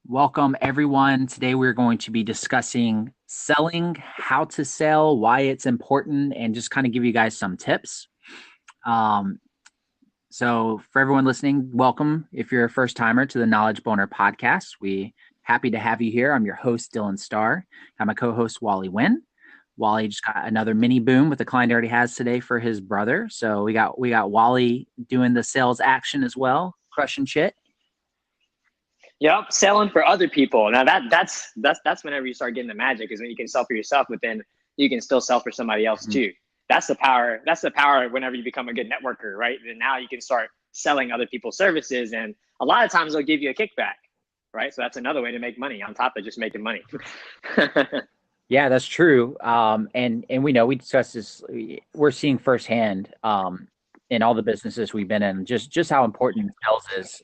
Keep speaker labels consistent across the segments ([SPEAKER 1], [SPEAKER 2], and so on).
[SPEAKER 1] Welcome, everyone. Today, we're going to be discussing selling, how to sell, why it's important, and just kind of give you guys some tips. Um, so, for everyone listening, welcome. If you're a first timer to the Knowledge Boner podcast, we happy to have you here. I'm your host, Dylan Starr. I'm my co-host, Wally Wynn. Wally just got another mini boom with the client he already has today for his brother. So we got Wally doing the sales action as well, crushing shit.
[SPEAKER 2] Yep, selling for other people. Now that's whenever you start getting the magic is when you can sell for yourself, but then you can still sell for somebody else
[SPEAKER 1] Mhm.
[SPEAKER 2] too. That's the power. That's the power whenever you become a good networker, right? And now you can start selling other people's services, and a lot of times they'll give you a kickback, right? So that's another way to make money on top of just making money.
[SPEAKER 1] Yeah, that's true. And we know we discussed this. We're seeing firsthand in all the businesses we've been in just how important sales is.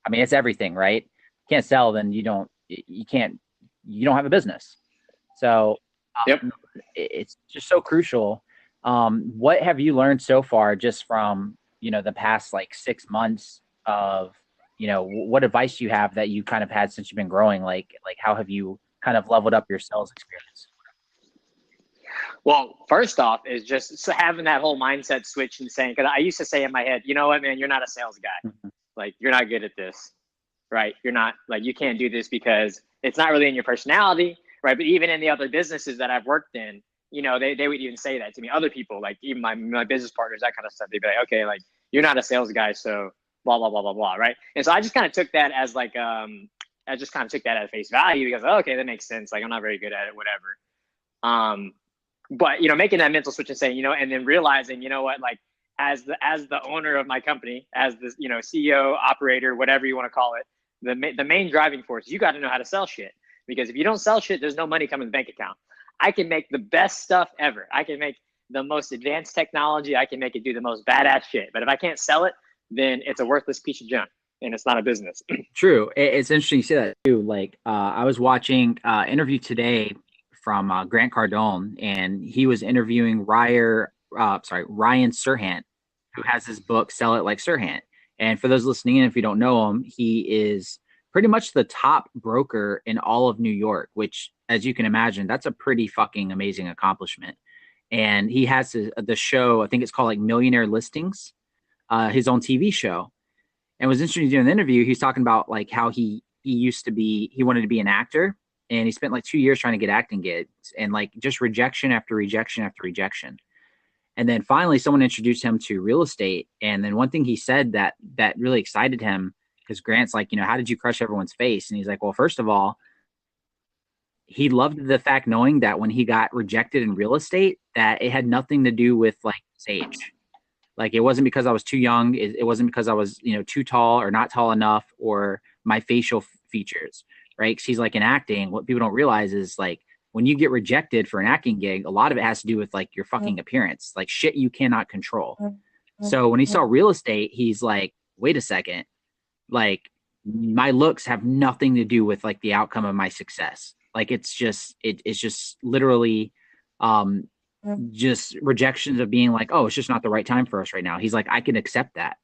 [SPEAKER 1] I mean, it's everything, right? You can't sell, then you don't have a business. So
[SPEAKER 2] Yep.
[SPEAKER 1] it's just so crucial. What have you learned so far just from the past like 6 months of what advice you have that you kind of had since you've been growing? Like how have you kind of leveled up your sales experience?
[SPEAKER 2] Well, first off, is just having that whole mindset switch and saying, because I used to say in my head, you know what, man, you're not a sales guy.
[SPEAKER 1] Mhm.
[SPEAKER 2] Like, you're not good at this, right? You're not, like, you can't do this because it's not really in your personality, right? But even in the other businesses that I've worked in, they would even say that to me. Other people, like even my business partners, that kind of stuff, they'd be like, okay, like, you're not a sales guy, so blah, blah, blah, blah, blah, right? And so I just kind of took that as like, I just kind of took that at face value because, oh, okay, that makes sense. Like, I'm not very good at it, whatever. Um, but making that mental switch and saying, and then realizing, what, like as the owner of my company, as the CEO, operator, whatever you want to call it, the main driving force, you got to know how to sell shit, because if you don't sell shit, there's no money coming to the bank account. I can make the best stuff ever. I can make the most advanced technology. I can make it do the most badass shit. But if I can't sell it, then it's a worthless piece of junk and it's not a business.
[SPEAKER 1] True. It's interesting you say that too. Like, I was watching interview today from Grant Cardone, and he was interviewing Ryan Serhant, who has this book, Sell It Like Serhant. And for those listening in, if you don't know him, he is pretty much the top broker in all of New York, which, as you can imagine, that's a pretty fucking amazing accomplishment. And he has the show, I think it's called like Millionaire Listings, his own TV show. And it was interesting doing the interview. He's talking about like how he wanted to be an actor, and he spent like 2 years trying to get acting gigs, and like just rejection after rejection after rejection. And then finally someone introduced him to real estate. And then one thing he said that really excited him, because Grant's like, how did you crush everyone's face? And he's like, well, first of all, he loved the fact knowing that when he got rejected in real estate, that it had nothing to do with like his age. Like, it wasn't because I was too young. It wasn't because I was, too tall or not tall enough, or my facial features, right? Because he's like, in acting, what people don't realize is like when you get rejected for an acting gig, a lot of it has to do with like your fucking appearance, like shit you cannot control. So when he saw real estate, he's like, wait a second, like my looks have nothing to do with like the outcome of my success. Like it's just literally um just rejections of being like, oh, it's just not the right time for us right now. He's like, I can accept that.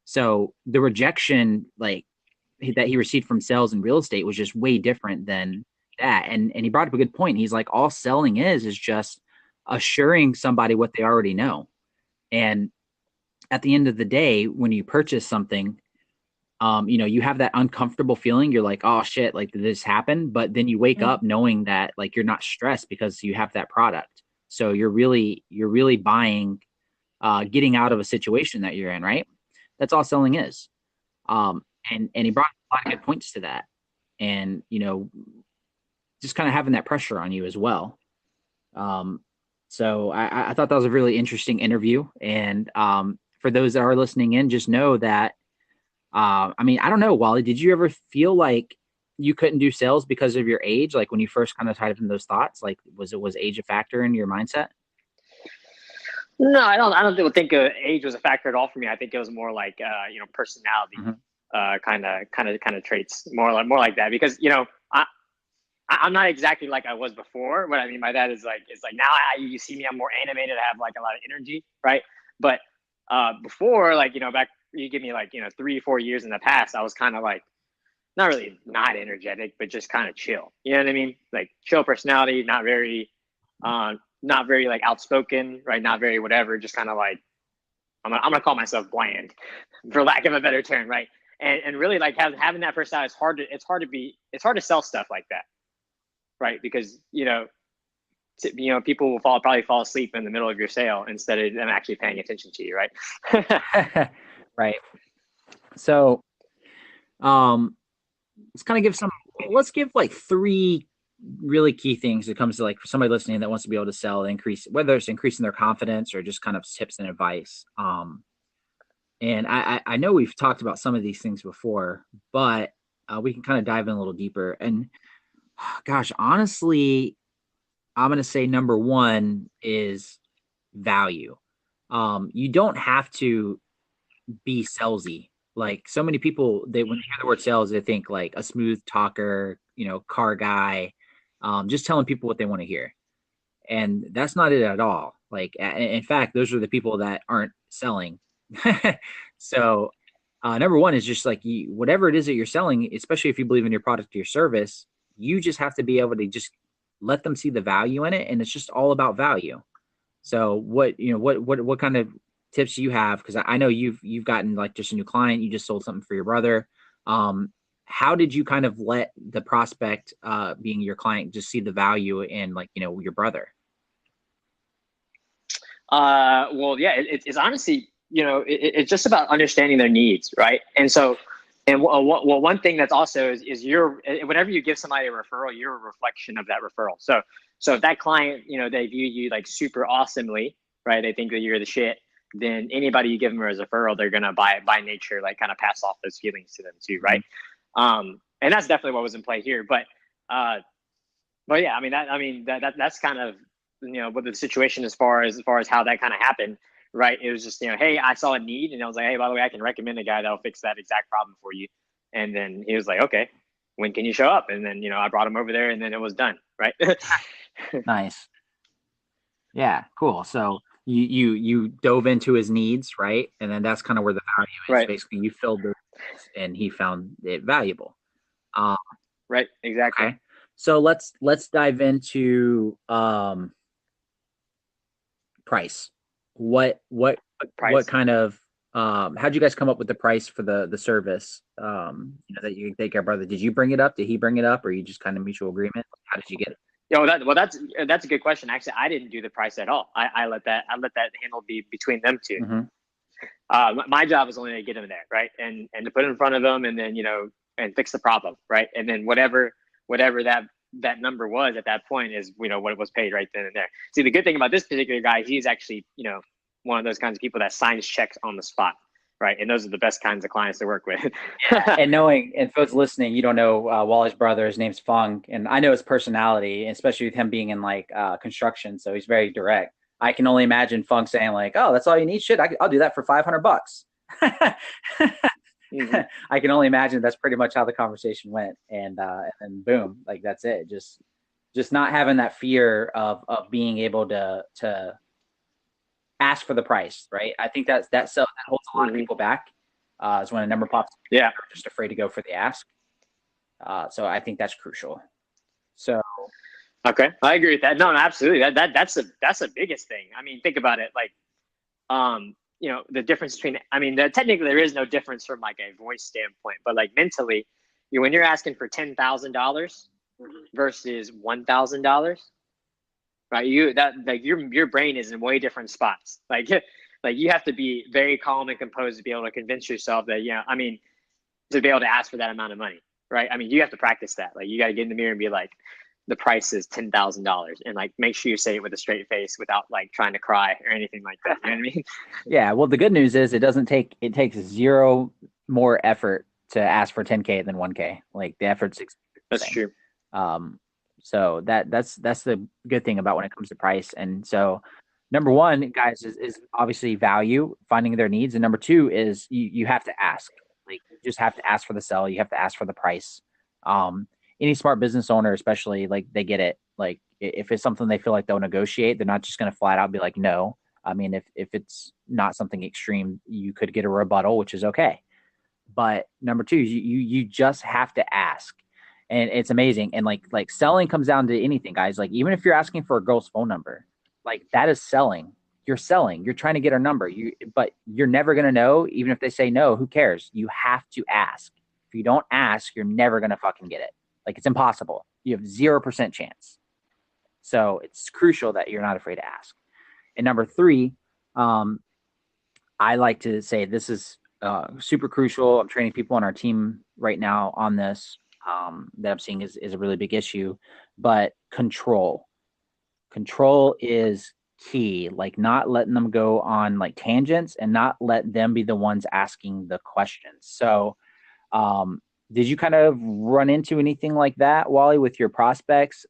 [SPEAKER 1] So the rejection like that he received from sales and real estate was just way different than that. And he brought up a good point. He's like, all selling is just assuring somebody what they already know. And at the end of the day, when you purchase something, you have that uncomfortable feeling. You're like, oh shit, like did this happen? But then you wake up knowing that like you're not stressed because you have that product. So you're really buying, getting out of a situation that you're in, right? That's all selling is. And he brought a lot of good points to that. And just kind of having that pressure on you as well. Um, so I thought that was a really interesting interview. And for those that are listening in, just know that I mean, I don't know, Wally, did you ever feel like you couldn't do sales because of your age? Like when you first kind of tied in those thoughts, like was age a factor in your mindset?
[SPEAKER 2] No, I don't think age was a factor at all for me. I think it was more like personality,
[SPEAKER 1] Mhm.
[SPEAKER 2] kind of traits, more like that. Because I'm not exactly like I was before. What I mean by that is like it's like now you see me, I'm more animated. I have like a lot of energy, right? But before, like back you give me like 3 or 4 years in the past, I was kind of like not really not energetic, but just kind of chill. You know what I mean? Like chill personality, not very like outspoken, right? Not very whatever, just kind of like, I'm gonna call myself bland, for lack of a better term, right? And really like having that personality, it's hard to sell stuff like that, right? Because people will probably fall asleep in the middle of your sale instead of them actually paying attention to you, right?
[SPEAKER 1] Right. So, let's give like 3 really key things that comes to like for somebody listening that wants to be able to sell, whether it's increasing their confidence or just kind of tips and advice. And I know we've talked about some of these things before, but we can kind of dive in a little deeper. And gosh, honestly, I'm going to say number 1 is value. You don't have to be salesy. Like so many people, when they hear the word sales, they think like a smooth talker, car guy, just telling people what they want to hear. And that's not it at all. Like, in fact, those are the people that aren't selling. So, number 1 is just like whatever it is that you're selling, especially if you believe in your product or your service, you just have to be able to just let them see the value in it. And it's just all about value. So what kind of tips do you have? Because I know you've gotten like just a new client, you just sold something for your brother. How did you kind of let the prospect, being your client, just see the value in like, your brother?
[SPEAKER 2] Well, yeah, it's honestly, it's just about understanding their needs, right? And so, one thing that's also is whenever you give somebody a referral, you're a reflection of that referral. So if that client, they view you like super awesomely, right? They think that you're the shit. Then anybody you give them as a referral, they're gonna by nature like kind of pass off those feelings to them too, right? And that's definitely what was in play here. But yeah, that's kind of what the situation as far as how that kind of happened, right? It was just hey, I saw a need, and I was like, hey, by the way, I can recommend a guy that'll fix that exact problem for you. And then he was like, okay, when can you show up? And then I brought him over there, and then it was done, right?
[SPEAKER 1] Nice. Yeah, cool. So you dove into his needs, right? And then that's kind of where the value is.
[SPEAKER 2] Right.
[SPEAKER 1] Basically, you filled the needs and he found it valuable.
[SPEAKER 2] Right. Exactly.
[SPEAKER 1] Okay. So let's dive into price. What
[SPEAKER 2] Price.
[SPEAKER 1] What kind of how'd you guys come up with the price for the service that you can take care of, brother? Did you bring it up? Did he bring it up, or you just kind of mutual agreement? How did you get it?
[SPEAKER 2] That's a good question. Actually, I didn't do the price at all. I let that handle be between them two.
[SPEAKER 1] Mm-hmm.
[SPEAKER 2] My job was only to get them there, right, and to put it in front of them, and then and fix the problem, right, and then whatever that number was at that point is what it was paid right then and there. See, the good thing about this particular guy, he's actually one of those kinds of people that signs checks on the spot. Right. And those are the best kinds of clients to work with.
[SPEAKER 1] And folks listening, you don't know Wally's brother, his name's Fung. And I know his personality, especially with him being in like construction. So he's very direct. I can only imagine Fung saying like, oh, that's all you need? Shit, I'll do that for $500. Mm-hmm. I can only imagine that's pretty much how the conversation went. And boom, like that's it. Just not having that fear of being able to ask for the price, right? I think that holds a lot of people back. Is when a number pops.
[SPEAKER 2] Yeah,
[SPEAKER 1] they're just afraid to go for the ask. So I think that's crucial. So,
[SPEAKER 2] okay, I agree with that. No, absolutely. That's the biggest thing. I mean, think about it. Like, the difference between. I mean, technically there is no difference from like a voice standpoint, but like mentally, when you're asking for $10,000 versus $1,000. Right, your brain is in way different spots. Like you have to be very calm and composed to be able to convince yourself that to be able to ask for that amount of money, right? I mean, you have to practice that. Like, you got to get in the mirror and be like, the price is $10,000, and like make sure you say it with a straight face without like trying to cry or anything like that. You know what I mean?
[SPEAKER 1] Yeah. Well, the good news is it takes zero more effort to ask for 10K than 1K. Like the effort's 60%.
[SPEAKER 2] That's true.
[SPEAKER 1] So that's the good thing about when it comes to price. And so number 1, guys, is obviously value, finding their needs. And number 2 is you have to ask. Like, you just have to ask for the sell. You have to ask for the price. Any smart business owner, especially, like, they get it. Like, if it's something they feel like they'll negotiate, they're not just going to flat out be like, no. I mean, if it's not something extreme, you could get a rebuttal, which is okay. But number two, you just have to ask. And it's amazing. And like selling comes down to anything, guys. Like even if you're asking for a girl's phone number, like that is selling. You're selling. You're trying to get her number. But you're never gonna know, even if they say no, who cares? You have to ask. If you don't ask, you're never gonna fucking get it. Like it's impossible. You have 0% chance. So it's crucial that you're not afraid to ask. And number three, I like to say this is super crucial. I'm training people on our team right now on this that I'm seeing is a really big issue, but control is key. Like not letting them go on like tangents and not let them be the ones asking the questions. So, did you kind of run into anything like that, Wally, with your prospects,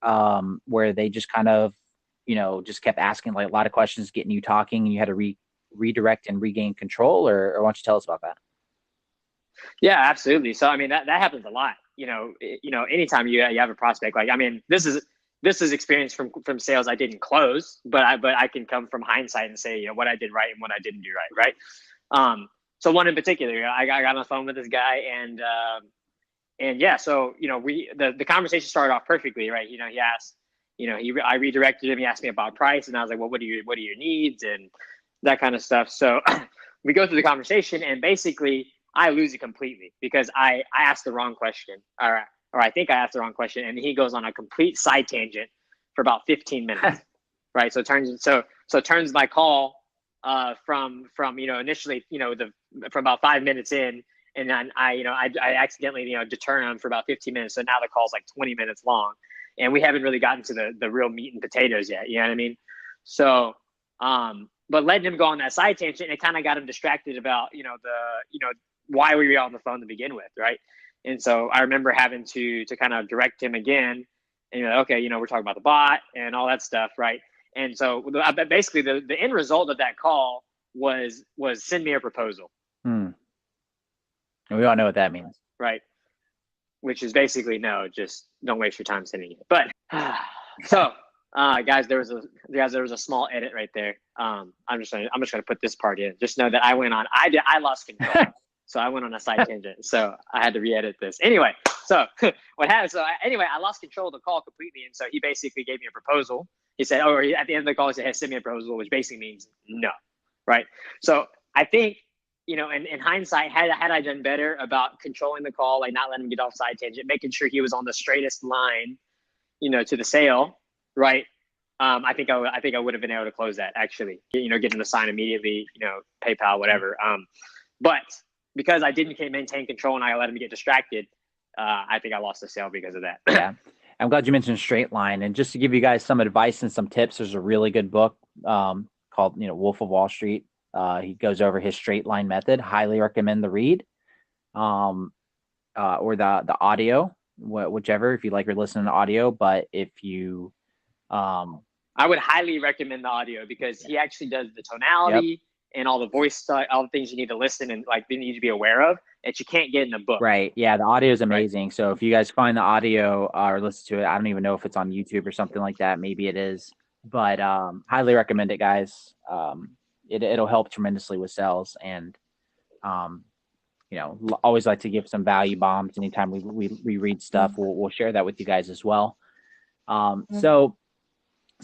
[SPEAKER 1] where they just kind of, just kept asking like a lot of questions, getting you talking, and you had to redirect and regain control, or why don't you tell us about that?
[SPEAKER 2] Yeah, absolutely. So I mean that happens a lot. Anytime you have a prospect, like I mean, this is experience from sales I didn't close, but I can come from hindsight and say what I did right and what I didn't do right. So one in particular, I got on the phone with this guy and yeah, so the conversation started off perfectly, right? He asked, I redirected him. He asked me about price, and I was like, well, what are your needs and that kind of stuff. So we go through the conversation, and basically I lose it completely because I asked the wrong question, or I think I asked the wrong question, and he goes on a complete side tangent for about 15 minutes, right? So it turns my call from initially from about 5 minutes in. And then I accidentally, deter him for about 15 minutes. So now the call's like 20 minutes long, and we haven't really gotten to the real meat and potatoes yet. You know what I mean? So, but letting him go on that side tangent, it kind of got him distracted about, why we were on the phone to begin with. Right. And so I remember having to kind of direct him again and okay, we're talking about the bot and all that stuff. Right. And so basically the end result of that call was send me a proposal.
[SPEAKER 1] We all know what that means.
[SPEAKER 2] Right. Which is basically no, just don't waste your time sending it. But so guys, there was a small edit right there. I'm just gonna put this part in. Just know that I lost control. So I went on a side tangent. So I had to re-edit this. Anyway, so what happened? So I lost control of the call completely. And so he basically gave me a proposal. He said, at the end of the call, he said, hey, send me a proposal, which basically means no. Right. So I think, in hindsight, had I done better about controlling the call, like not letting him get off side tangent, making sure he was on the straightest line, to the sale, right? I think I would have been able to close that actually, get him to sign immediately, PayPal, whatever. But because I didn't maintain control and I let him get distracted, I think I lost the sale because of that.
[SPEAKER 1] Yeah. I'm glad you mentioned straight line. And just to give you guys some advice and some tips, there's a really good book called, Wolf of Wall Street. He goes over his straight line method. Highly recommend the read, or the audio, whichever, if you like listening to audio. But if you,
[SPEAKER 2] I would highly recommend the audio because he actually does the tonality and all the voice stuff, all the things you need to listen and like you need to be aware of that you can't get in the book.
[SPEAKER 1] Right. Yeah. The audio is amazing. Right. So if you guys find the audio or listen to it, I don't even know if it's on YouTube or something like that. Maybe it is, but highly recommend it, guys. It'll help tremendously with sales, and always like to give some value bombs anytime we read stuff. We'll share that with you guys as well. So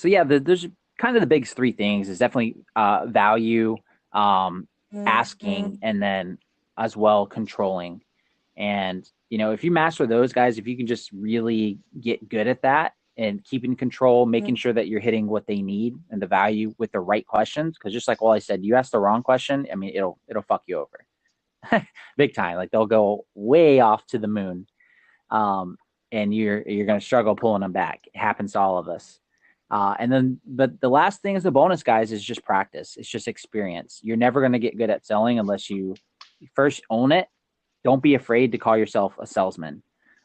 [SPEAKER 1] yeah, there's kind of the big three things is definitely value, asking, and then as well controlling. And if you master those guys, if you can just really get good at that and keeping control, making sure that you're hitting what they need and the value with the right questions. Because just like I said, you ask the wrong question, I mean, it'll fuck you over big time. Like they'll go way off to the moon, and you're going to struggle pulling them back. It happens to all of us. And then, but the last thing as a bonus, guys, is just practice. It's just experience. You're never going to get good at selling unless you first own it. Don't be afraid to call yourself a salesman.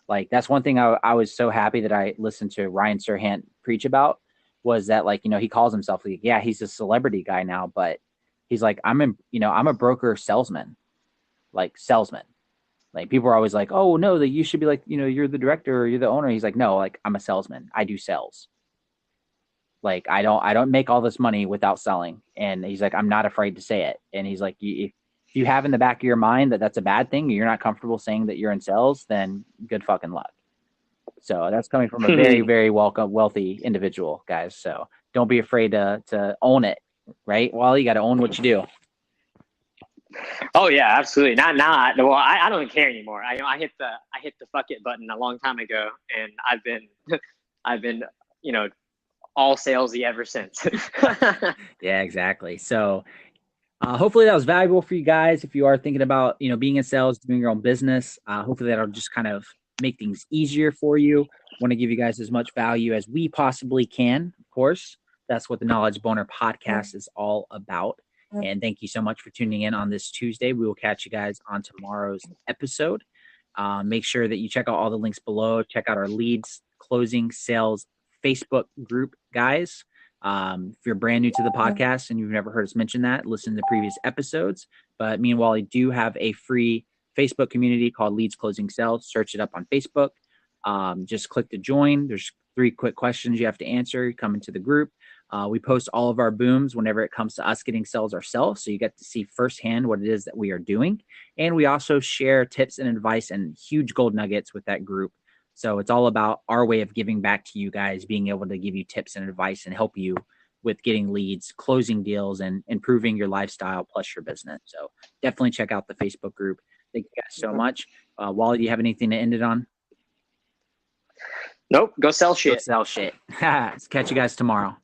[SPEAKER 1] Like that's one thing I was so happy that I listened to Ryan Serhant preach about was that he calls himself like, yeah, he's a celebrity guy now, but he's like, I'm a broker salesman, like salesman. Like people are always like, oh no, that you should be like, you're the director or you're the owner. He's like, no, like I'm a salesman. I do sales. Like I don't make all this money without selling. And he's like, I'm not afraid to say it. And he's like, if you have in the back of your mind that that's a bad thing, you're not comfortable saying that you're in sales, then good fucking luck. So that's coming from a very, very wealthy individual, guys. So don't be afraid to own it, right? Well, you got to own what you do.
[SPEAKER 2] Oh yeah, absolutely. Not. Well, I don't care anymore. I hit the fuck it button a long time ago, and I've been all salesy ever since.
[SPEAKER 1] Yeah, exactly. So hopefully that was valuable for you guys. If you are thinking about being in sales, doing your own business, hopefully that'll just kind of make things easier for you. Want to give you guys as much value as we possibly can. Of course, that's what the Knowledge Boner podcast is all about. And thank you so much for tuning in on this Tuesday. We will catch you guys on tomorrow's episode. Make sure that you check out all the links below. Check out our Leads Closing Sales Facebook group, guys. If you're brand new to the podcast and you've never heard us mention that, listen to previous episodes. But me and Wally do have a free Facebook community called Leads Closing Sales. Search it up on Facebook. Just click to join. There's 3 quick questions you have to answer. You come into the group. We post all of our booms whenever it comes to us getting sales ourselves. So you get to see firsthand what it is that we are doing. And we also share tips and advice and huge gold nuggets with that group. So it's all about our way of giving back to you guys, being able to give you tips and advice and help you with getting leads, closing deals, and improving your lifestyle plus your business. So definitely check out the Facebook group. Thank you guys so much. Wally, do you have anything to end it on?
[SPEAKER 2] Nope. Go sell shit.
[SPEAKER 1] Go sell shit. Catch you guys tomorrow.